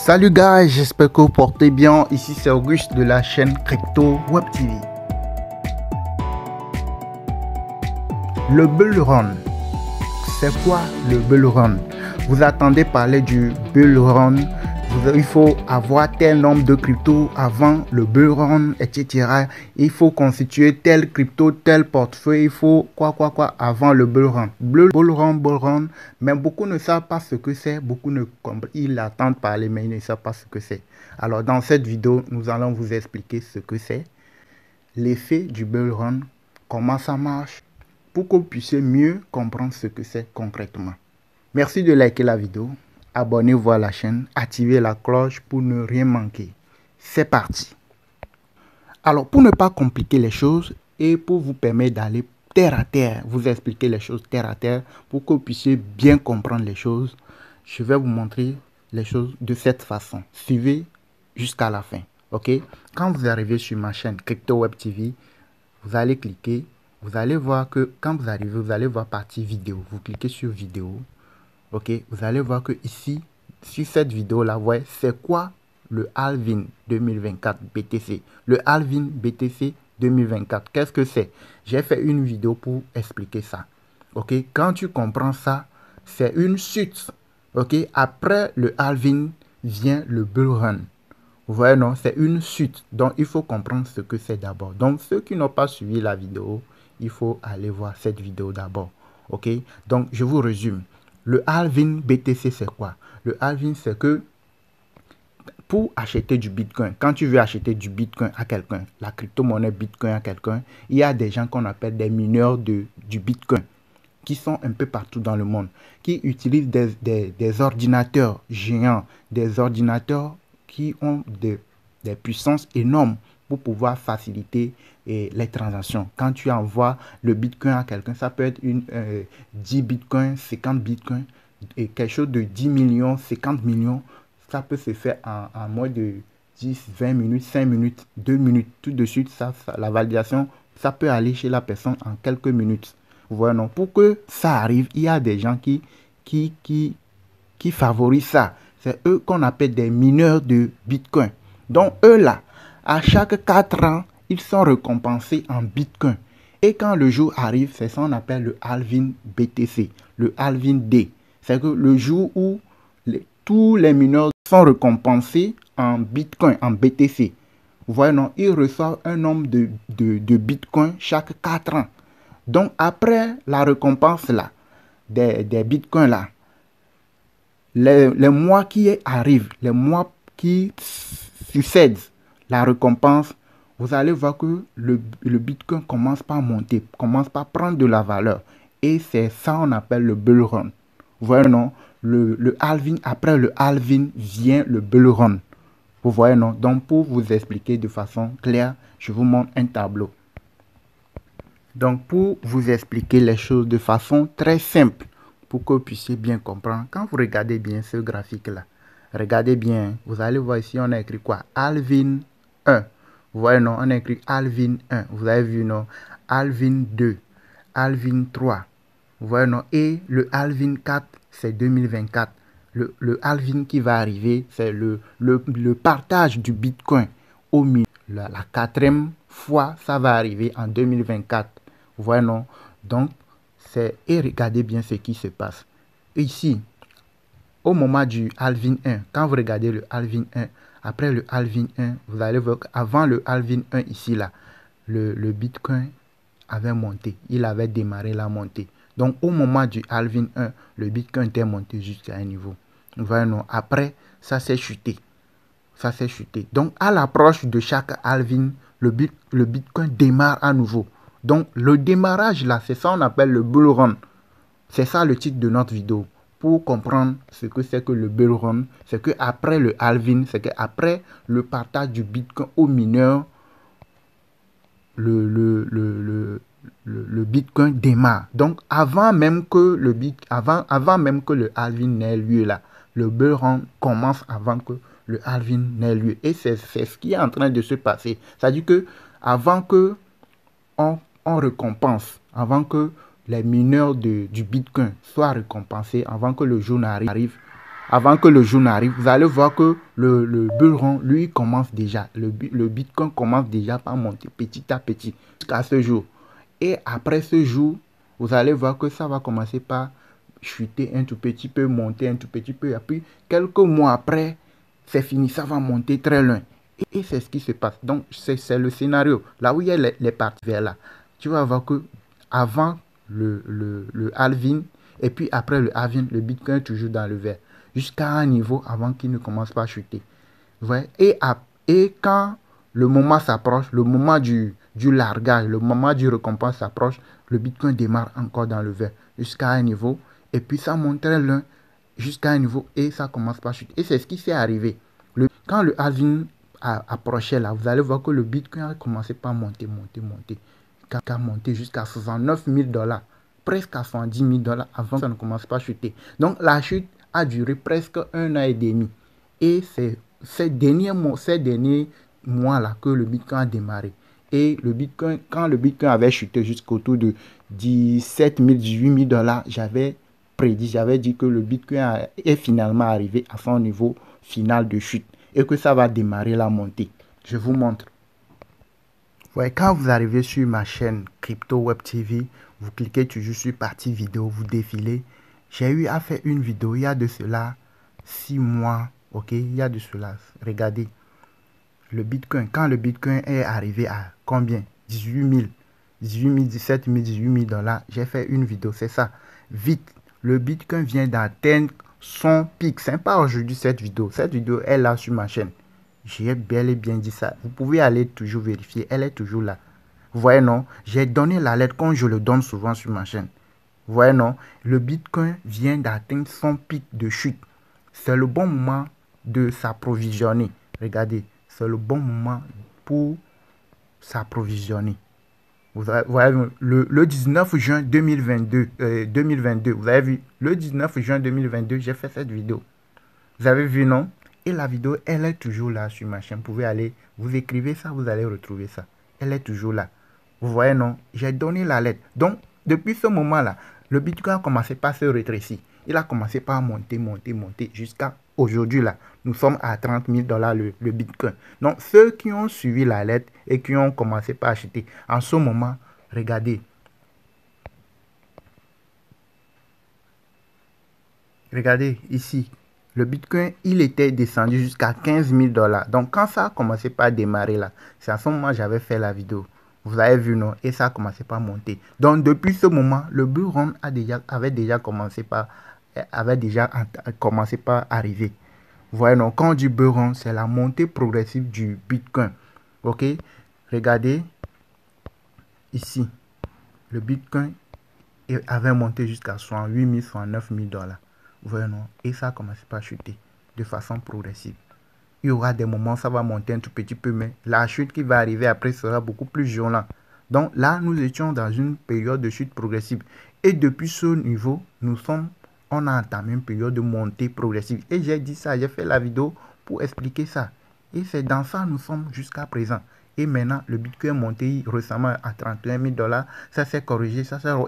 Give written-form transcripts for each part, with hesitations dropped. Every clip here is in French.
Salut guys, j'espère que vous portez bien. Ici c'est Auguste de la chaîne Crypto Web TV. Le bull run. C'est quoi le bull run? Vous attendez parler du bull run. Il faut avoir tel nombre de crypto avant le bull run, etc. Il faut constituer tel crypto, tel portefeuille. Il faut quoi avant le bull run. Bull run. Mais beaucoup ne savent pas ce que c'est. Beaucoup ne comprennent. Ils attendent parler, mais ils ne savent pas ce que c'est. Alors dans cette vidéo, nous allons vous expliquer ce que c'est, l'effet du bull run, comment ça marche, pour que vous puissiez mieux comprendre ce que c'est concrètement. Merci de liker la vidéo. Abonnez-vous à la chaîne, activez la cloche pour ne rien manquer. C'est parti. Alors, pour ne pas compliquer les choses et pour vous permettre d'aller terre à terre, vous expliquer les choses terre à terre, pour que vous puissiez bien comprendre les choses, je vais vous montrer les choses de cette façon. Suivez jusqu'à la fin. Ok? Quand vous arrivez sur ma chaîne Crypto Web TV, vous allez cliquer. Vous allez voir que quand vous arrivez, vous allez voir partie vidéo. Vous cliquez sur vidéo. Ok, vous allez voir que ici, sur cette vidéo là, ouais, c'est quoi le halving 2024 BTC? Le halving BTC 2024, qu'est-ce que c'est? J'ai fait une vidéo pour expliquer ça. Ok, quand tu comprends ça, c'est une chute. Ok, après le halving vient le bull run. Vous voyez, non, c'est une chute. Donc, il faut comprendre ce que c'est d'abord. Donc, ceux qui n'ont pas suivi la vidéo, il faut aller voir cette vidéo d'abord. Ok, donc je vous résume. Le halving BTC, c'est quoi? Le halving, c'est que pour acheter du Bitcoin, quand tu veux acheter du Bitcoin à quelqu'un, la crypto-monnaie Bitcoin à quelqu'un, il y a des gens qu'on appelle des mineurs du Bitcoin qui sont un peu partout dans le monde, qui utilisent des ordinateurs géants, des ordinateurs qui ont des puissances énormes pour pouvoir faciliter les transactions. Quand tu envoies le Bitcoin à quelqu'un, ça peut être 10 Bitcoins, 50 Bitcoins, et quelque chose de 10 millions, 50 millions, ça peut se faire en moins de 10, 20 minutes, 5 minutes, 2 minutes, tout de suite, la validation, ça peut aller chez la personne en quelques minutes. Vous voyez, non? Pour que ça arrive, il y a des gens qui favorisent ça. C'est eux qu'on appelle des mineurs de Bitcoin. Donc, eux là, à chaque 4 ans, ils sont récompensés en Bitcoin. Et quand le jour arrive, c'est ça qu'on appelle le halving BTC, le halving D. C'est que le jour où tous les mineurs sont récompensés en Bitcoin, en BTC. Vous voyez, non, ils reçoivent un nombre de Bitcoin chaque 4 ans. Donc, après la récompense là, des Bitcoins là, les mois qui arrivent, les mois qui succèdent la récompense, vous allez voir que le Bitcoin commence par monter, commence par prendre de la valeur. Et c'est ça qu'on appelle le bull run. Vous voyez, non? Le halving, après le halving vient le bull run. Vous voyez, non? Donc, pour vous expliquer de façon claire, je vous montre un tableau. Donc, pour vous expliquer les choses de façon très simple, pour que vous puissiez bien comprendre, quand vous regardez bien ce graphique-là, regardez bien, vous allez voir ici, on a écrit quoi? Halving 1. Vous voyez, non? On a écrit halving 1. Vous avez vu, non? Halving 2. Halving 3. Vous voyez, non? Et le halving 4, c'est 2024. Le halving qui va arriver, c'est le partage du Bitcoin au milieu. La quatrième fois, ça va arriver en 2024. Vous voyez, non? Donc, et regardez bien ce qui se passe. Ici, au moment du halving 1, quand vous regardez le halving 1, après le halving 1, vous allez voir qu'avant le halving 1, ici, là, le Bitcoin avait monté. Il avait démarré la montée. Donc, au moment du halving 1, le Bitcoin était monté jusqu'à un niveau. Vous voyez, non? Après, ça s'est chuté. Ça s'est chuté. Donc, à l'approche de chaque halving, le Bitcoin démarre à nouveau. Donc, le démarrage là, c'est ça qu'on appelle le bull run. C'est ça le titre de notre vidéo. Pour comprendre ce que c'est que le bull run, c'est qu'après le halving, c'est qu'après le partage du Bitcoin aux mineurs, le Bitcoin démarre. Donc, avant même que le halving n'ait lieu là, le bull run commence avant que le halving n'ait lieu. Et c'est ce qui est en train de se passer. C'est-à-dire que avant que on récompense, avant que les mineurs du Bitcoin soient récompensés, avant que le jour n'arrive, avant que le jour n'arrive, vous allez voir que le bull run, lui, commence déjà. Le Bitcoin commence déjà par monter petit à petit jusqu'à ce jour. Et après ce jour, vous allez voir que ça va commencer par chuter un tout petit peu, monter un tout petit peu. Et puis, quelques mois après, c'est fini, ça va monter très loin. Et c'est ce qui se passe. Donc, c'est le scénario. Là où il y a les parties vers là. Tu vas voir que avant le halving, et puis après le halving, le Bitcoin est toujours dans le vert. Jusqu'à un niveau avant qu'il ne commence pas à chuter. Ouais. Et quand le moment s'approche, le moment du largage, le moment du récompense s'approche, le Bitcoin démarre encore dans le vert jusqu'à un niveau. Et puis ça monte très loin jusqu'à un niveau et ça commence par chuter. Et c'est ce qui s'est arrivé. Quand le halving approchait là, vous allez voir que le Bitcoin a commencé par monter. A monté jusqu'à 69 000 $, presque à 110 000 $ avant que ça ne commence pas à chuter. Donc la chute a duré presque 1 an et demi. Et c'est ces derniers mois-là que le Bitcoin a démarré. Et le Bitcoin, quand le Bitcoin avait chuté jusqu'autour de 17 000, 18 000 $, j'avais dit que le Bitcoin est finalement arrivé à son niveau final de chute et que ça va démarrer la montée. Je vous montre. Ouais, quand vous arrivez sur ma chaîne Crypto Web TV, vous cliquez toujours sur partie vidéo, vous défilez. J'ai eu à faire une vidéo il y a de cela 6 mois, ok, il y a de cela, regardez, le Bitcoin, quand le Bitcoin est arrivé à combien? 18 000, 17 000, 18 000 $, j'ai fait une vidéo, c'est ça, vite, le Bitcoin vient d'atteindre son pic, c'est pas aujourd'hui cette vidéo est là sur ma chaîne. J'ai bel et bien dit ça. Vous pouvez aller toujours vérifier. Elle est toujours là. Vous voyez, non? J'ai donné l'alerte comme je le donne souvent sur ma chaîne. Vous voyez, non? Le Bitcoin vient d'atteindre son pic de chute. C'est le bon moment de s'approvisionner. Regardez, c'est le bon moment pour s'approvisionner. Vous voyez, le 19 juin 2022, vous avez vu, le 19 juin 2022, j'ai fait cette vidéo. Vous avez vu, non? Et la vidéo, elle est toujours là sur ma chaîne. Vous pouvez aller, vous écrivez ça, vous allez retrouver ça. Elle est toujours là. Vous voyez, non? J'ai donné la lettre. Donc, depuis ce moment-là, le Bitcoin a commencé par se rétrécir. Il a commencé par monter jusqu'à aujourd'hui, là. Nous sommes à 30 000 $ le Bitcoin. Donc, ceux qui ont suivi la lettre et qui ont commencé par acheter, en ce moment, regardez. Regardez ici. Le Bitcoin, il était descendu jusqu'à 15 000 $. Donc, quand ça a commencé par démarrer là, c'est à ce moment que j'avais fait la vidéo. Vous avez vu, non? Et ça a commencé par monter. Donc, depuis ce moment, le bull run avait déjà commencé par arriver. Vous voyez, non? Quand on dit bull run, c'est la montée progressive du Bitcoin. Ok? Regardez ici. Le Bitcoin avait monté jusqu'à 68 000, 69 000 $. Vous voyez, non? Et ça a commencé par chuter de façon progressive. Il y aura des moments où ça va monter un tout petit peu, mais la chute qui va arriver après sera beaucoup plus violente. Donc là, nous étions dans une période de chute progressive. Et depuis ce niveau, on a entamé une période de montée progressive. Et j'ai dit ça, j'ai fait la vidéo pour expliquer ça. Et c'est dans ça que nous sommes jusqu'à présent. Et maintenant, le Bitcoin est monté récemment à 31 000 $. Ça s'est corrigé,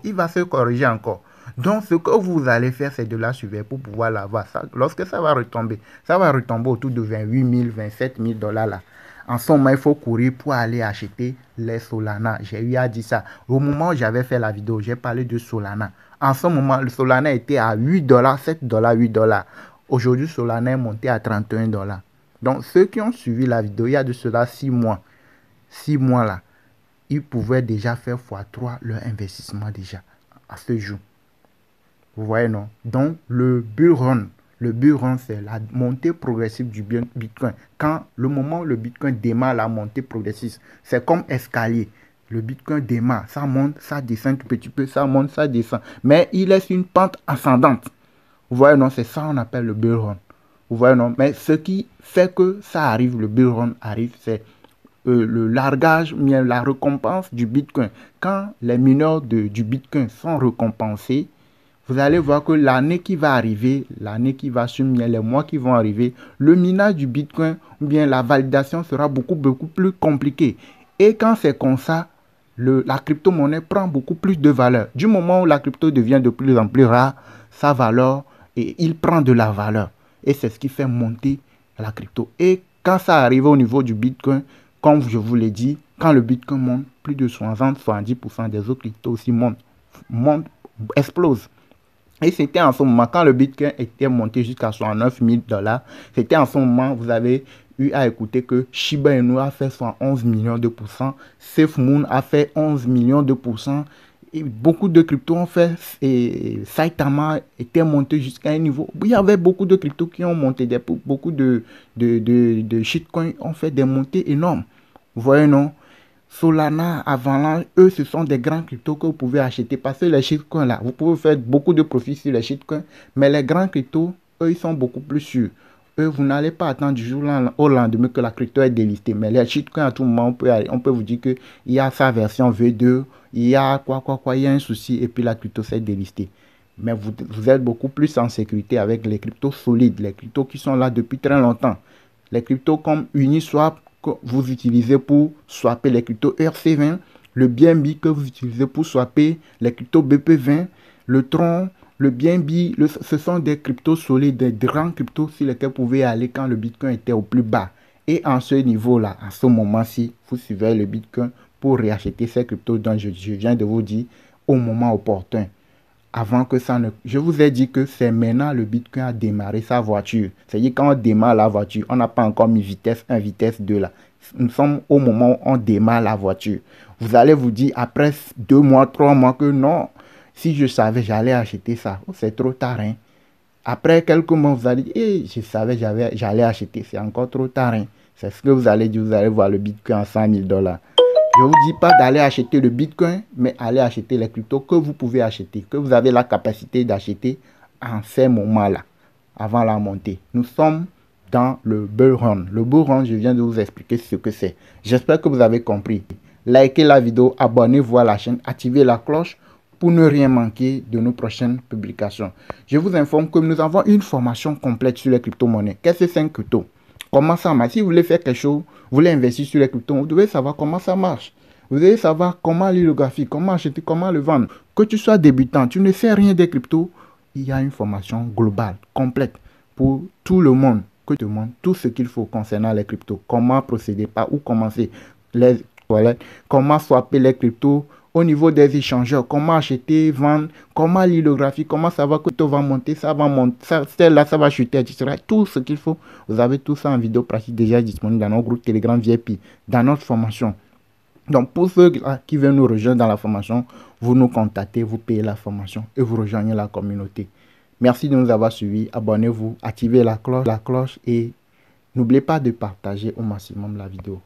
il va se corriger encore. Donc, ce que vous allez faire, c'est de la suivre pour pouvoir l'avoir. Lorsque ça va retomber autour de 28 000, 27 000 $ là. En ce moment, il faut courir pour aller acheter les Solana. J'ai eu à dire ça. Au moment où j'avais fait la vidéo, j'ai parlé de Solana. En ce moment, le Solana était à 8 $, 7 $, 8 $. Aujourd'hui, Solana est monté à 31 $. Donc, ceux qui ont suivi la vidéo, il y a de cela 6 mois. 6 mois là, ils pouvaient déjà faire x3 leur investissement déjà à ce jour. Vous voyez, non? Donc, le bull run, c'est la montée progressive du Bitcoin. Quand le moment où le Bitcoin démarre la montée progressive, c'est comme escalier. Le Bitcoin démarre, ça monte, ça descend un petit peu, ça monte, ça descend. Mais il laisse une pente ascendante. Vous voyez, non? C'est ça qu'on appelle le bull run. Vous voyez, non? Mais ce qui fait que ça arrive, le bull run arrive, c'est le largage, la récompense du Bitcoin. Quand les mineurs du Bitcoin sont récompensés, vous allez voir que l'année qui va arriver, l'année qui va suivre, les mois qui vont arriver, le minage du Bitcoin ou bien la validation sera beaucoup plus compliqué. Et quand c'est comme ça, la crypto-monnaie prend beaucoup plus de valeur. Du moment où la crypto devient de plus en plus rare, sa valeur, et il prend de la valeur. Et c'est ce qui fait monter la crypto. Et quand ça arrive au niveau du Bitcoin, comme je vous l'ai dit, quand le Bitcoin monte, plus de 60-70% des autres cryptos aussi montent, explosent. Et c'était en ce moment, quand le Bitcoin était monté jusqu'à 69 000 $, c'était en ce moment, vous avez eu à écouter que Shiba Inu a fait 11 millions de pourcents, SafeMoon a fait 11 millions de pourcents, et beaucoup de cryptos ont fait, et Saitama était monté jusqu'à un niveau. Il y avait beaucoup de cryptos qui ont monté, beaucoup de shitcoins ont fait des montées énormes. Vous voyez, non? Solana, Avalanche, eux, ce sont des grands cryptos que vous pouvez acheter parce que les shitcoins là, vous pouvez faire beaucoup de profit sur les shitcoins, mais les grands cryptos, eux, ils sont beaucoup plus sûrs. Eux, vous n'allez pas attendre du jour au lendemain que la crypto est délistée. Mais les shitcoins, à tout moment, on peut vous dire qu'il y a sa version V2, il y a il y a un souci et puis la crypto s'est délistée. Mais vous êtes beaucoup plus en sécurité avec les cryptos solides, les cryptos qui sont là depuis très longtemps. Les cryptos comme Uniswap, que vous utilisez pour swapper les cryptos ERC20, le BNB que vous utilisez pour swapper les cryptos BP20, le Tron, le BNB, ce sont des cryptos solides, des grands cryptos sur lesquels vous pouvez aller quand le Bitcoin était au plus bas. Et en ce niveau-là, à ce moment-ci, vous suivez le Bitcoin pour réacheter ces cryptos dont je viens de vous dire au moment opportun. Avant que ça ne... Je vous ai dit que c'est maintenant le Bitcoin a démarré sa voiture. C'est-à-dire quand on démarre la voiture, on n'a pas encore mis vitesse 1, vitesse 2 là. Nous sommes au moment où on démarre la voiture. Vous allez vous dire après 2 mois, 3 mois que non, si je savais, j'allais acheter ça. Oh, c'est trop tard. Hein. Après quelques mois, vous allez dire, hey, je savais, j'allais acheter. C'est encore trop tard. Hein. C'est ce que vous allez dire. Vous allez voir le Bitcoin à 100 000 $. Je ne vous dis pas d'aller acheter le Bitcoin, mais aller acheter les cryptos que vous pouvez acheter, que vous avez la capacité d'acheter en ces moments-là, avant la montée. Nous sommes dans le bull run. Le bull run, je viens de vous expliquer ce que c'est. J'espère que vous avez compris. Likez la vidéo, abonnez-vous à la chaîne, activez la cloche pour ne rien manquer de nos prochaines publications. Je vous informe que nous avons une formation complète sur les crypto-monnaies. Qu'est-ce que c'est un crypto? Comment ça marche? Si vous voulez faire quelque chose, vous voulez investir sur les cryptos, vous devez savoir comment ça marche. Vous devez savoir comment lire le graphique, comment acheter, comment le vendre. Que tu sois débutant, tu ne sais rien des cryptos, il y a une formation globale, complète, pour tout le monde, que te demande tout ce qu'il faut concernant les cryptos. Comment procéder, par où commencer, comment swapper les cryptos, au niveau des échangeurs, comment acheter, vendre, comment lire le graphique, comment savoir que tout va monter, ça va monter, ça va chuter, etc. Tout ce qu'il faut, vous avez tout ça en vidéo pratique déjà disponible dans notre groupe Telegram VIP, dans notre formation. Donc pour ceux qui veulent nous rejoindre dans la formation, vous nous contactez, vous payez la formation et vous rejoignez la communauté. Merci de nous avoir suivis, abonnez-vous, activez la cloche et n'oubliez pas de partager au maximum la vidéo.